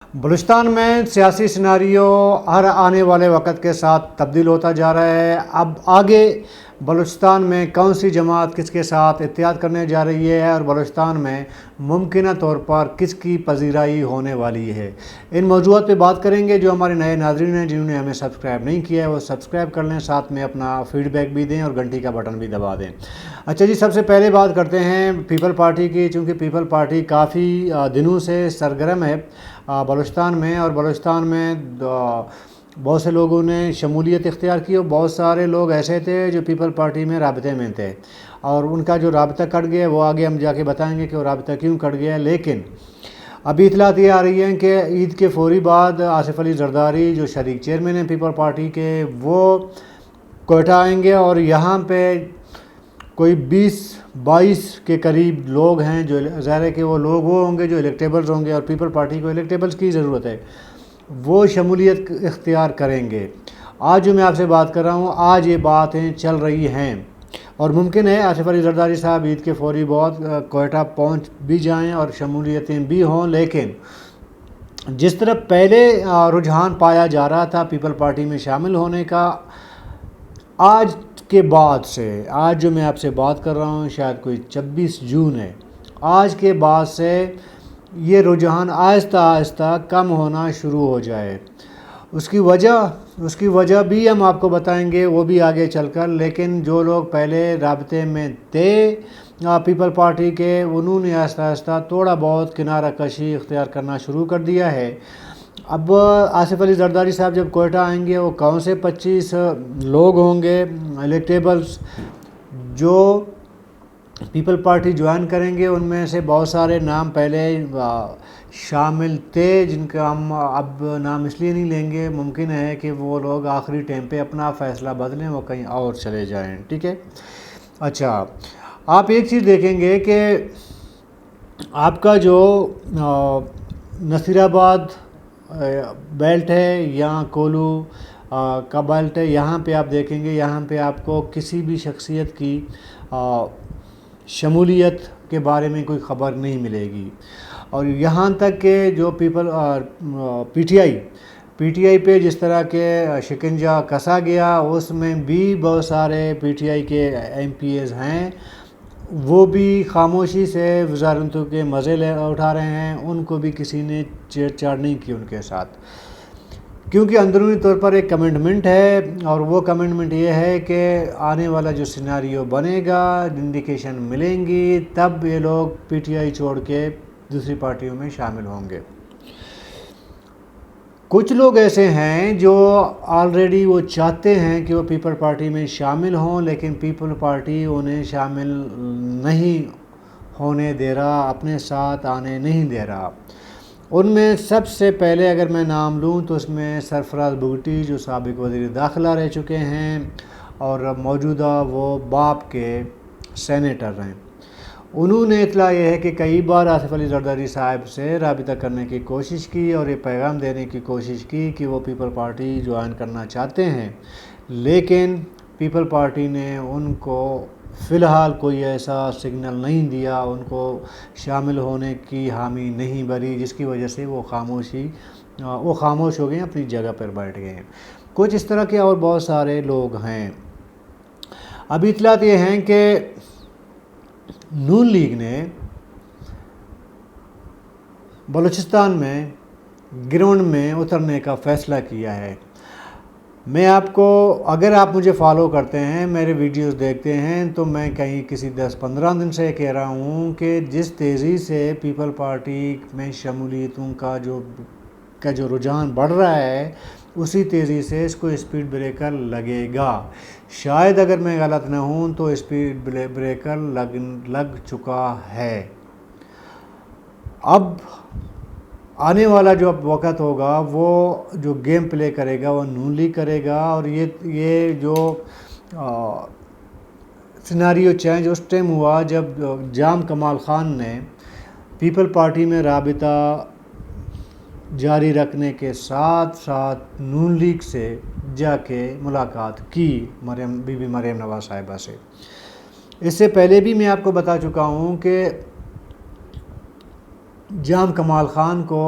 بلوچستان میں سیاسی سیناریو ہر آنے والے وقت کے ساتھ تبدیل ہوتا جا رہا ہے۔ اب آگے بلوچستان میں کون سی جماعت کس کے ساتھ اتحاد کرنے جا رہی ہے اور بلوچستان میں ممکنہ طور پر کس کی پذیرائی ہونے والی ہے، ان موضوعات پہ بات کریں گے۔ جو ہمارے نئے ناظرین ہیں جنہوں نے ہمیں سبسکرائب نہیں کیا ہے وہ سبسکرائب کر لیں، ساتھ میں اپنا فیڈ بیک بھی دیں اور گھنٹی کا بٹن بھی دبا دیں۔ اچھا جی، سب سے پہلے بات کرتے ہیں پیپل پارٹی کی، چونکہ پیپل پارٹی کافی دنوں سے سرگرم ہے بلوچستان میں، اور بلوچستان میں بہت سے لوگوں نے شمولیت اختیار کی اور بہت سارے لوگ ایسے تھے جو پیپل پارٹی میں رابطے میں تھے اور ان کا جو رابطہ کٹ گیا وہ آگے ہم جا کے بتائیں گے کہ وہ رابطہ کیوں کٹ گیا۔ لیکن ابھی اطلاعات یہ آ رہی ہیں کہ عید کے فوری بعد آصف علی زرداری جو شریک چیئرمین ہیں پیپل پارٹی کے، وہ کوئٹہ آئیں گے اور یہاں پہ کوئی 20-22 کے قریب لوگ ہیں جو ظاہر ہے کہ وہ لوگ وہ ہوں گے جو الیکٹیبلز ہوں گے، اور پیپل پارٹی کو الیکٹیبلز کی ضرورت ہے، وہ شمولیت اختیار کریں گے۔ آج جو میں آپ سے بات کر رہا ہوں، آج یہ باتیں چل رہی ہیں اور ممکن ہے آصف علی زرداری صاحب عید کے فوری بعد کوئٹہ پہنچ بھی جائیں اور شمولیتیں بھی ہوں۔ لیکن جس طرح پہلے رجحان پایا جا رہا تھا پیپل پارٹی میں شامل ہونے کا، آج کے بعد سے، آج جو میں آپ سے بات کر رہا ہوں شاید کوئی 26 جون ہے، آج کے بعد سے یہ رجحان آہستہ آہستہ کم ہونا شروع ہو جائے۔ اس کی وجہ بھی ہم آپ کو بتائیں گے، وہ بھی آگے چل کر۔ لیکن جو لوگ پہلے رابطے میں تھے پیپل پارٹی کے، انہوں نے آہستہ آہستہ تھوڑا بہت کنارہ کشی اختیار کرنا شروع کر دیا ہے۔ اب آصف علی زرداری صاحب جب کوئٹہ آئیں گے، وہ کون سے 25 لوگ ہوں گے الیکٹیبلز جو پیپل پارٹی جوائن کریں گے، ان میں سے بہت سارے نام پہلے شامل تھے جن کا ہم اب نام اس لیے نہیں لیں گے، ممکن ہے کہ وہ لوگ آخری ٹائم پہ اپنا فیصلہ بدلیں، وہ کہیں اور چلے جائیں، ٹھیک ہے۔ اچھا، آپ ایک چیز دیکھیں گے کہ آپ کا جو نصیر آباد بیلٹ ہے یا کولو کا بیلٹ ہے، یہاں پہ آپ دیکھیں گے، یہاں پہ آپ کو کسی بھی شخصیت کی شمولیت کے بارے میں کوئی خبر نہیں ملے گی۔ اور یہاں تک کہ جو پی ٹی آئی پہ جس طرح کے شکنجہ کسا گیا، اس میں بھی بہت سارے پی ٹی آئی کے ایم پی ایز ہیں، وہ بھی خاموشی سے وزارتوں کے مزے اٹھا رہے ہیں، ان کو بھی کسی نے چھیڑ چھاڑ نہیں کی ان کے ساتھ، کیونکہ اندرونی طور پر ایک کمنٹمنٹ ہے، اور وہ کمنٹمنٹ یہ ہے کہ آنے والا جو سیناریو بنے گا، انڈیکیشن ملیں گی، تب یہ لوگ پی ٹی آئی چھوڑ کے دوسری پارٹیوں میں شامل ہوں گے۔ کچھ لوگ ایسے ہیں جو آلریڈی وہ چاہتے ہیں کہ وہ پیپل پارٹی میں شامل ہوں، لیکن پیپل پارٹی انہیں شامل نہیں ہونے دے رہا، اپنے ساتھ آنے نہیں دے رہا۔ ان میں سب سے پہلے اگر میں نام لوں تو اس میں سرفراز بگٹی جو سابق وزیر داخلہ رہ چکے ہیں اور موجودہ وہ باپ کے سینیٹر ہیں۔ انہوں نے اطلاع یہ ہے کہ کئی بار آصف علی زرداری صاحب سے رابطہ کرنے کی کوشش کی اور یہ پیغام دینے کی کوشش کی کہ وہ پیپل پارٹی جوائن کرنا چاہتے ہیں، لیکن پیپل پارٹی نے ان کو فی الحال کوئی ایسا سگنل نہیں دیا، ان کو شامل ہونے کی حامی نہیں بھری، جس کی وجہ سے وہ خاموش ہو گئے ہیں، اپنی جگہ پر بیٹھ گئے ہیں۔ کچھ اس طرح کے اور بہت سارے لوگ ہیں۔ ابھی اطلاعات یہ ہیں کہ نون لیگ نے بلوچستان میں گراؤنڈ میں اترنے کا فیصلہ کیا ہے۔ میں آپ کو، اگر آپ مجھے فالو کرتے ہیں، میرے ویڈیوز دیکھتے ہیں، تو میں کہیں کسی 10-15 دن سے کہہ رہا ہوں کہ جس تیزی سے پیپل پارٹی میں شمولیتوں کا جو رجحان بڑھ رہا ہے، اسی تیزی سے اس کو اسپیڈ بریکر لگے گا۔ شاید اگر میں غلط نہ ہوں تو اسپیڈ بریکر لگ چکا ہے۔ اب آنے والا جو وقت ہوگا، وہ جو گیم پلے کرے گا وہ نون لیگ کرے گا، اور یہ جو سیناریو چینج اس ٹائم ہوا جب جام کمال خان نے پیپل پارٹی میں رابطہ جاری رکھنے کے ساتھ ساتھ نون لیگ سے جا کے ملاقات کی بی بی مریم نواز صاحبہ سے۔ اس سے پہلے بھی میں آپ کو بتا چکا ہوں کہ جام کمال خان کو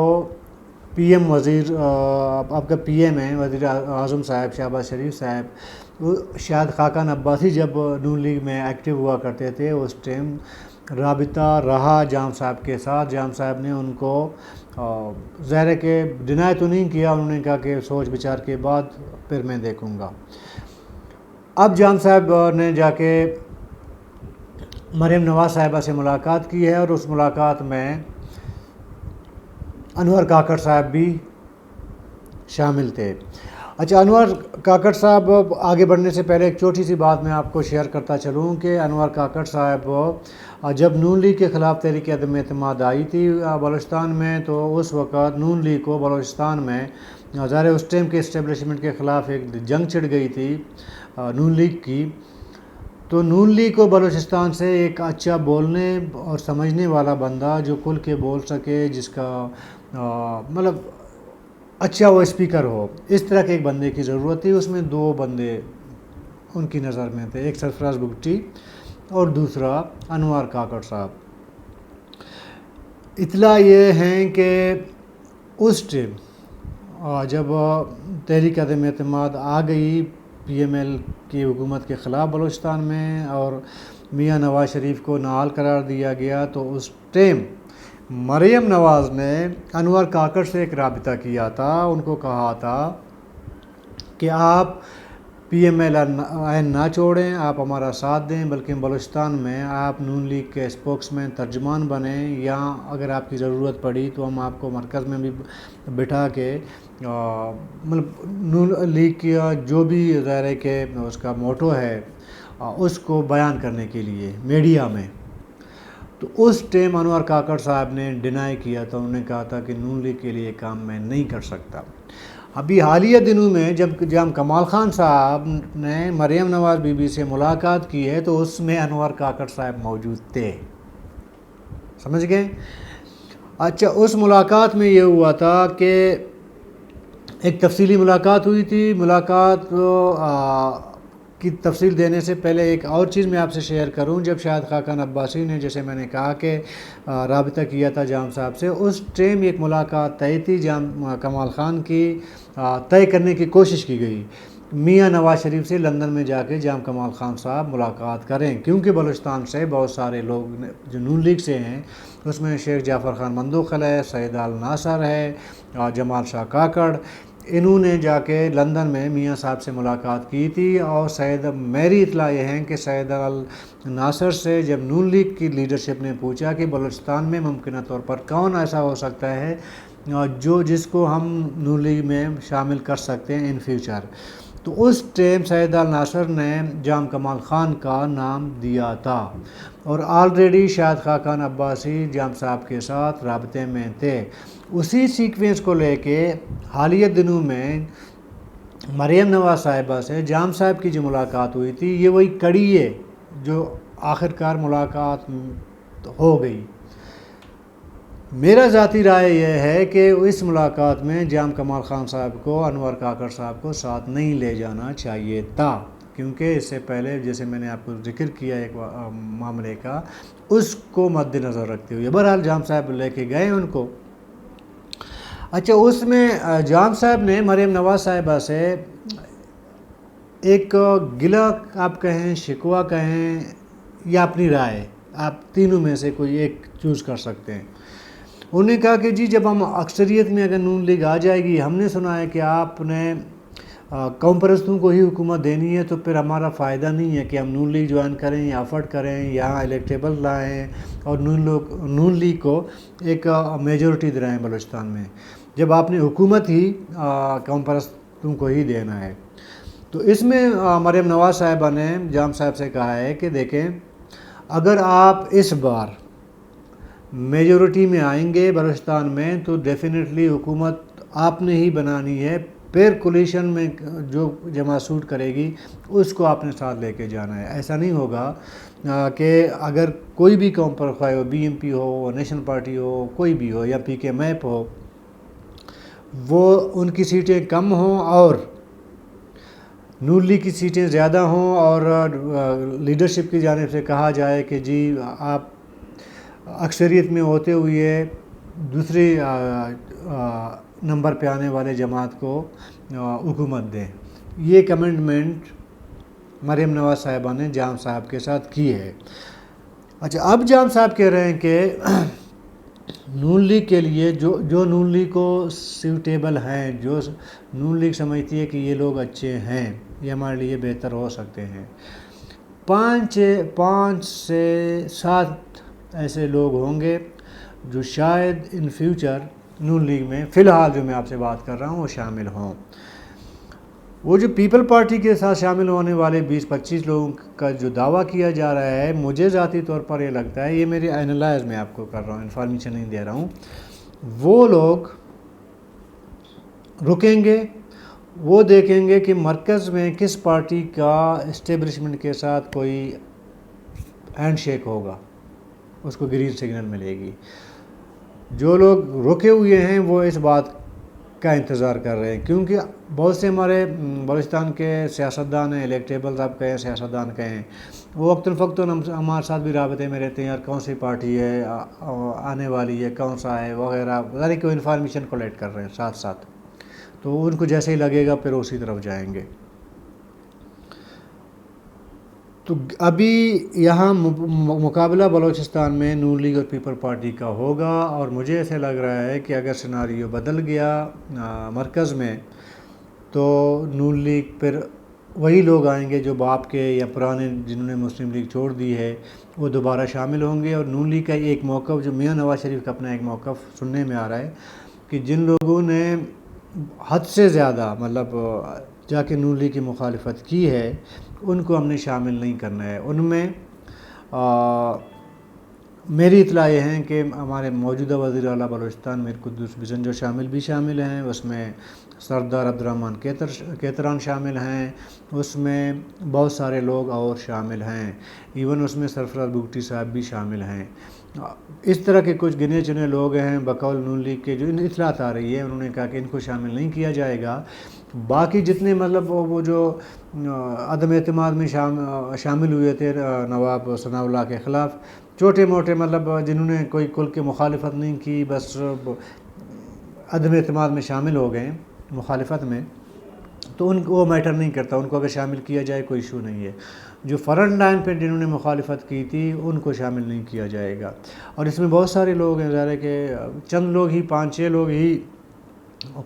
پی ایم وزیر آپ کا پی ایم ہیں وزیر اعظم صاحب شہباز شریف صاحب، وہ شاہد خاقان عباسی جب نون لیگ میں ایکٹیو ہوا کرتے تھے اس ٹائم رابطہ رہا جام صاحب کے ساتھ. جام صاحب نے ان کو ظاہر ہے کہ ڈینائی تو نہیں کیا، انہوں نے کہا کہ سوچ بچار کے بعد پھر میں دیکھوں گا. اب جام صاحب نے جا کے مریم نواز صاحبہ سے ملاقات کی ہے اور اس ملاقات میں انور کاکڑ صاحب بھی شامل تھے. اچھا، انور کاکڑ صاحب آگے بڑھنے سے پہلے ایک چھوٹی سی بات میں آپ کو شیئر کرتا چلوں کہ انور کاکڑ صاحب جب نون لیگ کے خلاف تحریک عدم اعتماد آئی تھی بلوچستان میں، تو اس وقت نون لیگ کو بلوچستان میں ظاہر اس ٹائم کے اسٹیبلشمنٹ کے خلاف ایک جنگ چھڑ گئی تھی نون لیگ کی. تو نون لیگ کو بلوچستان سے ایک اچھا بولنے اور سمجھنے والا بندہ جو کھل کے بول سکے، جس کا مطلب اچھا وہ اسپیکر ہو، اس طرح کے ایک بندے کی ضرورت تھی. اس میں دو بندے ان کی نظر میں تھے، ایک سرفراز بگٹی اور دوسرا انور کاکڑ صاحب. اطلاع یہ ہیں کہ اس ٹائم جب تحریک عدم اعتماد آ گئی پی ایم ایل کی حکومت کے خلاف بلوچستان میں اور میاں نواز شریف کو نااہل قرار دیا گیا، تو اس ٹائم مریم نواز نے انور کاکڑ سے ایک رابطہ کیا تھا. ان کو کہا تھا کہ آپ پی ایم ایل این نہ چھوڑیں، آپ ہمارا ساتھ دیں، بلکہ بلوچستان میں آپ نون لیگ کے اسپوکس مین ترجمان بنیں، یا اگر آپ کی ضرورت پڑی تو ہم آپ کو مرکز میں بھی بٹھا کے مطلب نون لیگ کی جو بھی ظاہر ہے کہ اس کا موٹو ہے اس کو بیان کرنے کے لیے میڈیا میں. تو اس ٹائم انور کاکڑ صاحب نے ڈینائی کیا تھا، انہوں نے کہا تھا کہ نون لیگ کے لیے کام میں نہیں کر سکتا. ابھی حالیہ دنوں میں جب کمال خان صاحب نے مریم نواز بی بی سے ملاقات کی ہے تو اس میں انور کاکڑ صاحب موجود تھے، سمجھ گئے. اچھا، اس ملاقات میں یہ ہوا تھا کہ ایک تفصیلی ملاقات ہوئی تھی. ملاقات کی تفصیل دینے سے پہلے ایک اور چیز میں آپ سے شیئر کروں. جب شاہد خاقان عباسی نے، جیسے میں نے کہا کہ رابطہ کیا تھا جام صاحب سے، اس ٹائم ایک ملاقات طے تھی کمال خان کی، طے کرنے کی کوشش کی گئی میاں نواز شریف سے لندن میں جا کے جام کمال خان صاحب ملاقات کریں، کیونکہ بلوچستان سے بہت سارے لوگ جو نون لیگ سے ہیں، اس میں شیخ جعفر خان مندوخل ہے، سید آل ناصر ہے، جمال شاہ کاکڑ. انہوں نے جا کے لندن میں میاں صاحب سے ملاقات کی تھی. اور میری اطلاع یہ ہے کہ سید آل ناصر سے جب نون لیگ کی لیڈرشپ نے پوچھا کہ بلوچستان میں ممکنہ طور پر کون ایسا ہو سکتا ہے جس کو ہم نون لیگ میں شامل کر سکتے ہیں ان فیوچر، تو اس ٹائم سید آل ناصر نے جام کمال خان کا نام دیا تھا. اور آلریڈی شاہد خاقان عباسی جام صاحب کے ساتھ رابطے میں تھے. اسی سیکوینس کو لے کے حالیہ دنوں میں مریم نواز صاحبہ سے جام صاحب کی جو ملاقات ہوئی تھی، یہ وہی کڑی ہے جو آخرکار ملاقات ہو گئی. میرا ذاتی رائے یہ ہے کہ اس ملاقات میں جام کمال خان صاحب کو انور کاکڑ صاحب کو ساتھ نہیں لے جانا چاہیے تھا، کیونکہ اس سے پہلے جیسے میں نے آپ کو ذکر کیا ایک معاملے کا، اس کو مد نظر رکھتے ہوئے بہرحال جام صاحب لے کے گئے ان کو. اچھا، اس میں جام صاحب نے مریم نواز صاحبہ سے ایک گلہ آپ کہیں، شکوہ کہیں، یا اپنی رائے، آپ تینوں میں سے کوئی ایک چوز کر سکتے ہیں. انہوں نے کہا کہ جی جب ہم اکثریت میں اگر نون لیگ آ جائے گی، ہم نے سنا ہے کہ آپ نے قوم پرستوں کو ہی حکومت دینی ہے، تو پھر ہمارا فائدہ نہیں ہے کہ ہم نون لیگ جوائن کریں یا افرڈ کریں یا الیکٹیبل لائیں اور نون لیگ کو ایک میجورٹی دلائیں بلوچستان میں، جب آپ نے حکومت ہی قوم پرستوں کو ہی دینا ہے. تو اس میں مریم نواز صاحبہ نے جام صاحب سے کہا ہے کہ دیکھیں، اگر آپ اس بار میجورٹی میں آئیں گے بلوچستان میں تو ڈیفینیٹلی حکومت آپ نے ہی بنانی ہے، پھر کولیشن میں جو جماعت سوٹ کرے گی اس کو آپ نے ساتھ لے کے جانا ہے. ایسا نہیں ہوگا کہ اگر کوئی بھی قوم پر خواہ ہو، بی ایم پی ہو، نیشنل پارٹی ہو، کوئی بھی ہو، یا پی کے میپ ہو، وہ ان کی سیٹیں کم ہوں اور نون لیگ کی سیٹیں زیادہ ہوں، اور لیڈرشپ کی جانب سے کہا جائے کہ جی آپ اکثریت میں ہوتے ہوئے دوسری نمبر پہ آنے والے جماعت کو حکومت دیں. یہ کمنٹمنٹ مریم نواز صاحبہ نے جام صاحب کے ساتھ کی ہے. اچھا، اب جام صاحب کہہ رہے ہیں کہ نون لیگ کے لیے جو نون لیگ کو سیوٹیبل ہیں، جو نون لیگ سمجھتی ہے کہ یہ لوگ اچھے ہیں، یہ ہمارے لیے بہتر ہو سکتے ہیں، 5 سے 7 ایسے لوگ ہوں گے جو شاید ان فیوچر نون لیگ میں فی الحال جو میں آپ سے بات کر رہا ہوں وہ شامل ہوں. وہ جو پیپل پارٹی کے ساتھ شامل ہونے والے 20-25 لوگوں کا جو دعویٰ کیا جا رہا ہے، مجھے ذاتی طور پر یہ لگتا ہے، یہ میری اینالائز میں آپ کو کر رہا ہوں، انفارمیشن نہیں دے رہا ہوں، وہ لوگ رکیں گے، وہ دیکھیں گے کہ مرکز میں کس پارٹی کا اسٹیبلشمنٹ کے ساتھ کوئی ہینڈ شیک ہوگا، اس کو گرین سگنل ملے گی. جو لوگ رکے ہوئے ہیں وہ اس بات کا انتظار کر رہے ہیں، کیونکہ بہت سے ہمارے بلوچستان کے سیاستدان ہیں، الیکٹیبل آپ کہیں، سیاستدان کہیں، وہ وقت الفقت ہمارے ساتھ بھی رابطے میں رہتے ہیں، یار کون سی پارٹی ہے آنے والی ہے، کون سا ہے وغیرہ، ذرا کوئی انفارمیشن کلیکٹ کر رہے ہیں ساتھ ساتھ، تو ان کو جیسے ہی لگے گا پھر اسی طرف جائیں گے. تو ابھی یہاں مقابلہ بلوچستان میں نون لیگ اور پیپل پارٹی کا ہوگا، اور مجھے ایسے لگ رہا ہے کہ اگر سیناریو بدل گیا مرکز میں تو نون لیگ پھر وہی لوگ آئیں گے جو باپ کے یا پرانے جنہوں نے مسلم لیگ چھوڑ دی ہے وہ دوبارہ شامل ہوں گے. اور نون لیگ کا ایک موقف جو میاں نواز شریف کا اپنا ایک موقف سننے میں آ رہا ہے کہ جن لوگوں نے حد سے زیادہ مطلب جا کے نون لیگ کی مخالفت کی ہے ان کو ہم نے شامل نہیں کرنا ہے. ان میں میری اطلاع یہ ہیں کہ ہمارے موجودہ وزیر اعلیٰ بلوچستان میر قدوس بزن جو شامل ہیں، اس میں سردار عبدالرحمن کیتران شامل ہیں، اس میں بہت سارے لوگ اور شامل ہیں، ایون اس میں سرفراز بگٹی صاحب بھی شامل ہیں. اس طرح کے کچھ گنے چنے لوگ ہیں بقول نون لیگ کے جو اطلاعات آ رہی ہے، انہوں نے کہا کہ ان کو شامل نہیں کیا جائے گا. باقی جتنے مطلب وہ جو عدم اعتماد میں شامل ہوئے تھے نواب ثناء اللہ کے خلاف، چھوٹے موٹے مطلب جنہوں نے کوئی کل کے مخالفت نہیں کی، بس عدم اعتماد میں شامل ہو گئے مخالفت میں، تو ان کو وہ میٹر نہیں کرتا، ان کو اگر شامل کیا جائے کوئی ایشو نہیں ہے. جو فرنٹ لائن پہ جنہوں نے مخالفت کی تھی ان کو شامل نہیں کیا جائے گا. اور اس میں بہت سارے لوگ ہیں، ظاہر ہے کہ چند لوگ ہی 5-6 لوگ ہی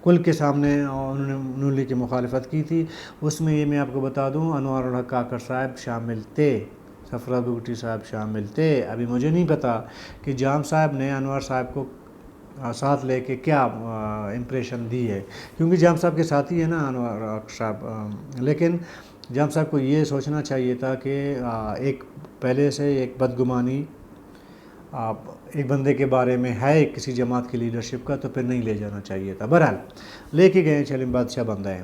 کل کے سامنے انہوں نے نون لیگ کی مخالفت کی تھی. اس میں یہ میں آپ کو بتا دوں انوار الحق کاکڑ صاحب شامل تھے، سرفراز بگٹی صاحب شامل تھے. ابھی مجھے نہیں پتا کہ جام صاحب نے انوار صاحب کو ساتھ لے کے کیا امپریشن دی ہے، کیونکہ جام صاحب کے ساتھی ہے نا انوار الحق صاحب، لیکن جام صاحب کو یہ سوچنا چاہیے تھا کہ ایک پہلے سے ایک بدگمانی ایک بندے کے بارے میں ہے کسی جماعت کی لیڈرشپ کا، تو پھر نہیں لے جانا چاہیے تھا. بہرحال لے کے گئے، چلیں بادشاہ بندہ ہیں.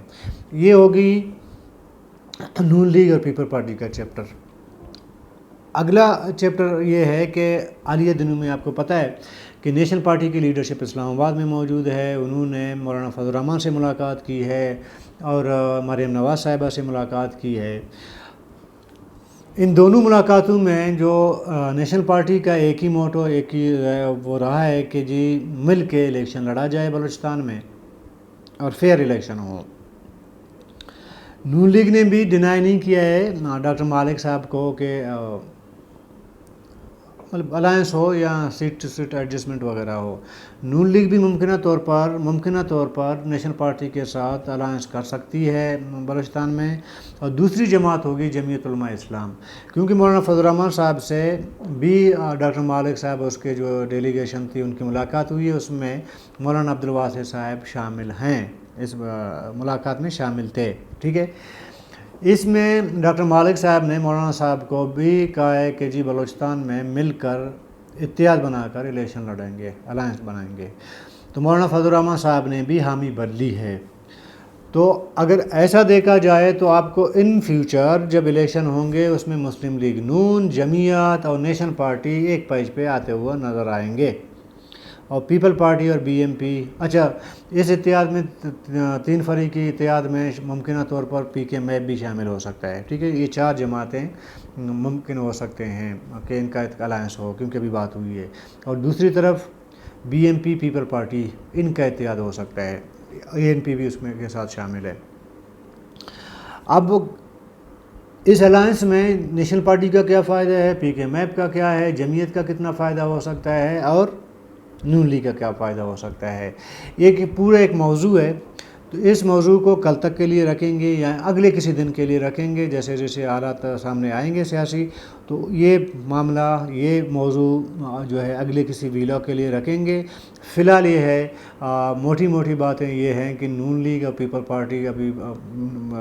یہ ہوگی نون لیگ اور پیپل پارٹی کا چیپٹر. اگلا چیپٹر یہ ہے کہ حالیہ دنوں میں آپ کو پتہ ہے کہ نیشنل پارٹی کی لیڈرشپ اسلام آباد میں موجود ہے. انہوں نے مولانا فضل الرحمان سے ملاقات کی ہے اور مریم نواز صاحبہ سے ملاقات کی ہے. ان دونوں ملاقاتوں میں جو نیشنل پارٹی کا ایک ہی موٹو ایک ہی وہ رہا ہے کہ جی مل کے الیکشن لڑا جائے بلوچستان میں اور فیئر الیکشن ہو. نون لیگ نے بھی ڈینائی نہیں کیا ہے ڈاکٹر مالک صاحب کو کہ مطلب الائنس ہو یا سیٹ ٹو سیٹ ایڈجسٹمنٹ وغیرہ ہو. نون لیگ بھی ممکنہ طور پر نیشنل پارٹی کے ساتھ الائنس کر سکتی ہے بلوچستان میں، اور دوسری جماعت ہوگی جمعیت علماء اسلام، کیونکہ مولانا فضل الرحمان صاحب سے بھی ڈاکٹر مالک صاحب اس کے جو ڈیلیگیشن تھی ان کی ملاقات ہوئی ہے، اس میں مولانا عبدالواسع صاحب شامل ہیں، اس ملاقات میں شامل تھے. ٹھیک ہے، اس میں ڈاکٹر مالک صاحب نے مولانا صاحب کو بھی کہا ہے کہ جی بلوچستان میں مل کر اتحاد بنا کر الیکشن لڑیں گے، الائنس بنائیں گے. تو مولانا فضل الرحمان صاحب نے بھی حامی بھر لی ہے. تو اگر ایسا دیکھا جائے تو آپ کو ان فیوچر جب الیکشن ہوں گے اس میں مسلم لیگ نون، جمعیت اور نیشنل پارٹی ایک پیج پہ آتے ہوئے نظر آئیں گے، اور پیپل پارٹی اور بی ایم پی. اچھا، اس اتحاد میں 3 فریقی اتحاد میں ممکنہ طور پر پی کے میپ بھی شامل ہو سکتا ہے. ٹھیک ہے، یہ 4 جماعتیں ممکن ہو سکتے ہیں کہ ان کا الائنس ہو، کیونکہ ابھی بات ہوئی ہے. اور دوسری طرف BNP پیپل پارٹی ان کا اتحاد ہو سکتا ہے، ANP بھی اس میں کے ساتھ شامل ہے۔ اب اس الائنس میں نیشنل پارٹی کا کیا فائدہ ہے، PKMF کا کیا ہے، جمعیت کا کتنا فائدہ ہو سکتا ہے، اور نون لیگ کا کیا فائدہ ہو سکتا ہے، یہ پورا ایک موضوع ہے۔ تو اس موضوع کو کل تک کے لیے رکھیں گے یا اگلے کسی دن کے لیے رکھیں گے، جیسے جیسے حالات سامنے آئیں گے سیاسی، تو یہ معاملہ، یہ موضوع جو ہے اگلے کسی ویلاگ کے لیے رکھیں گے۔ فی الحال یہ ہے، موٹی موٹی باتیں یہ ہیں کہ نون لیگ اور پیپل پارٹی، ابھی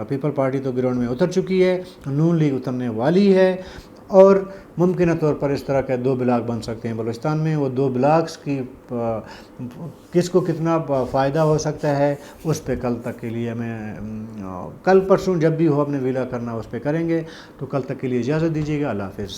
پیپل پارٹی تو گراؤنڈ میں اتر چکی ہے، نون لیگ اترنے والی ہے، اور ممکنہ طور پر اس طرح کے 2 بلاک بن سکتے ہیں بلوچستان میں۔ وہ 2 بلاکس کی کس کو کتنا فائدہ ہو سکتا ہے، اس پہ کل تک کے لیے کل پرسوں جب بھی ہو اپنے ویلا کرنا اس پہ کریں گے۔ تو کل تک کے لیے اجازت دیجیے گا، اللہ حافظ۔